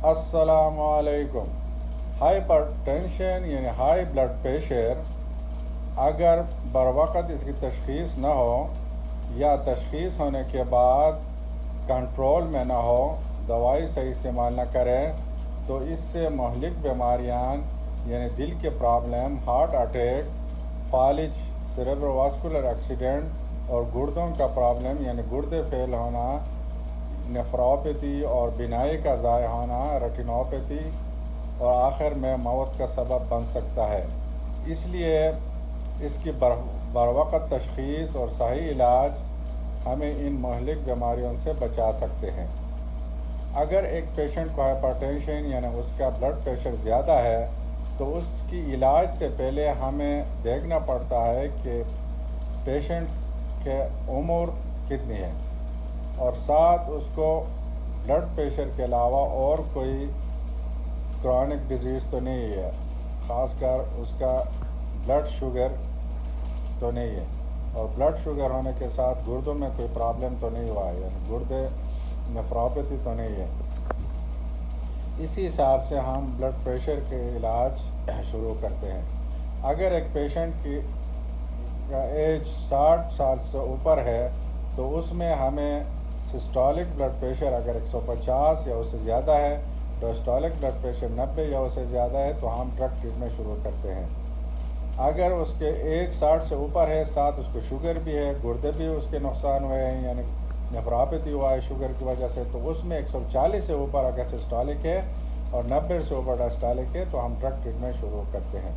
السلام علیکم۔ Hyper tension یعنی ہائی بلڈ پریشر اگر بروقت اس کی تشخیص نہ ہو یا تشخیص ہونے کے بعد کنٹرول میں نہ ہو، دوائی صحیح استعمال نہ کریں تو اس سے مہلک بیماریاں یعنی دل کے پرابلم، ہارٹ اٹیک، فالج، سیریبرو واسکولر ایکسیڈنٹ اور گردوں کا پرابلم یعنی گردے فیل ہونا، نیفروپیتھی اور بینائی کا ضائع ہونا، ریٹینوپیتھی اور آخر میں موت کا سبب بن سکتا ہے۔ اس لیے اس کی بروقت تشخیص اور صحیح علاج ہمیں ان مہلک بیماریوں سے بچا سکتے ہیں۔ اگر ایک پیشنٹ کو ہائپر ٹینشن یعنی اس کا بلڈ پریشر زیادہ ہے تو اس کی علاج سے پہلے ہمیں دیکھنا پڑتا ہے کہ پیشنٹ کے عمر کتنی ہے اور ساتھ اس کو بلڈ پریشر کے علاوہ اور کوئی کرونک ڈیزیز تو نہیں ہے، خاص کر اس کا بلڈ شوگر تو نہیں ہے، اور بلڈ شوگر ہونے کے ساتھ گردوں میں کوئی پرابلم تو نہیں ہوا ہے، یعنی گردے نیفروپیتھی تو نہیں ہے۔ اسی حساب سے ہم بلڈ پریشر کے علاج شروع کرتے ہیں۔ اگر ایک پیشنٹ کی ایج 60 سال سے اوپر ہے تو اس میں ہمیں سسٹولک بلڈ پریشر اگر 150 یا اس سے زیادہ ہے، ڈائسٹولک بلڈ پریشر 90 یا اس سے زیادہ ہے تو ہم ڈرگ ٹریٹمنٹ شروع کرتے ہیں۔ اگر اس کے ایج 60 سے اوپر ہے، ساتھ اس کو شوگر بھی ہے، گردے بھی اس کے نقصان ہوئے ہیں یعنی نیفروپیتھی ہوا ہے شوگر کی وجہ سے، تو اس میں 140 سے اوپر اگر سسٹولک ہے اور 90 سے اوپر ڈائسٹولک ہے تو ہم ڈرگ ٹریٹمنٹ شروع کرتے ہیں۔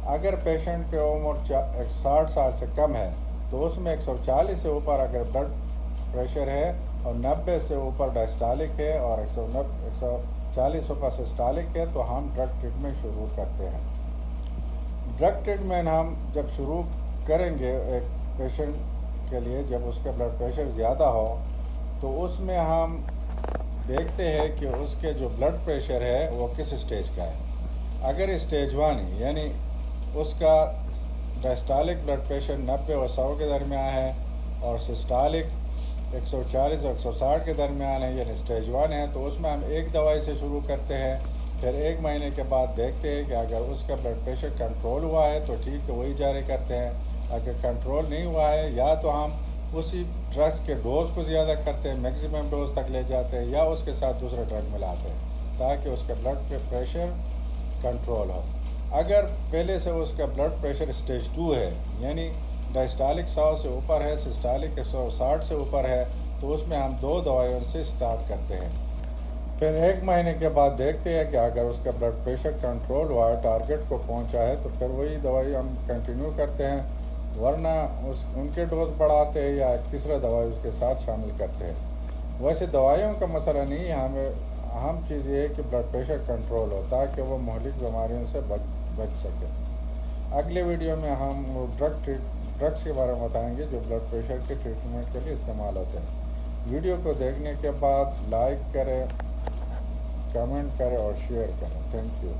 اگر پیشنٹ کی عمر 60 سال سے کم ہے تو اس میں 140 سے اوپر اگر بلڈ پریشر ہے اور 90 سے اوپر ڈائسٹولک ہے اور 140 اوپر سسٹولک ہے تو ہم ڈرگ ٹریٹمنٹ شروع کرتے ہیں۔ ڈرگ ٹریٹمنٹ ہم جب شروع کریں گے ایک پیشنٹ کے لیے جب اس کا بلڈ پریشر زیادہ ہو تو اس میں ہم دیکھتے ہیں کہ اس کے جو بلڈ پریشر ہے وہ کس اسٹیج کا ہے۔ اگر اسٹیج 1 یعنی اس کا ڈائسٹولک بلڈ پریشر 90 اور 100 کے درمیان ہے اور سسٹولک 140 اور 160 کے درمیان ہے یعنی اسٹیج 1 ہے، تو اس میں ہم ایک دوائی سے شروع کرتے ہیں، پھر 1 مہینے کے بعد دیکھتے ہیں کہ اگر اس کا بلڈ پریشر کنٹرول ہوا ہے تو ٹھیک ہے وہی جاری کرتے ہیں، اگر کنٹرول نہیں ہوا ہے یا تو ہم اسی ڈرگس کے ڈوز کو زیادہ کرتے ہیں، میکسیمم ڈوز تک لے جاتے ہیں یا اس کے ساتھ دوسرا ڈرگ ملاتے ہیں تاکہ اس کا بلڈ پریشر کنٹرول ہو۔ اگر پہلے سے اس کا بلڈ پریشر اسٹیج 2 ہے یعنی ڈائسٹولک 100 سے اوپر ہے، سسٹولک 160 سے اوپر ہے، تو اس میں ہم 2 دوائیوں سے سٹارٹ کرتے ہیں، پھر 1 مہینے کے بعد دیکھتے ہیں کہ اگر اس کا بلڈ پریشر کنٹرول ہوا ہے، ٹارگٹ کو پہنچا ہے، تو پھر وہی دوائی ہم کنٹینیو کرتے ہیں، ورنہ ان کے ڈوز بڑھاتے ہیں یا ایک تیسرا دوائی اس کے ساتھ شامل کرتے ہیں۔ ویسے دوائیوں کا مسئلہ نہیں ہے، ہمیں اہم چیز یہ ہے کہ بلڈ پریشر کنٹرول ہو تاکہ وہ مہلک بیماریوں سے بچ سکے۔ اگلے ویڈیو میں ہم ڈرگس کے بارے میں بتائیں گے جو بلڈ پریشر کے ٹریٹمنٹ کے لیے استعمال ہوتے ہیں۔ ویڈیو کو دیکھنے کے بعد لائک کریں، کمنٹ کریں اور شیئر کریں۔ Thank you.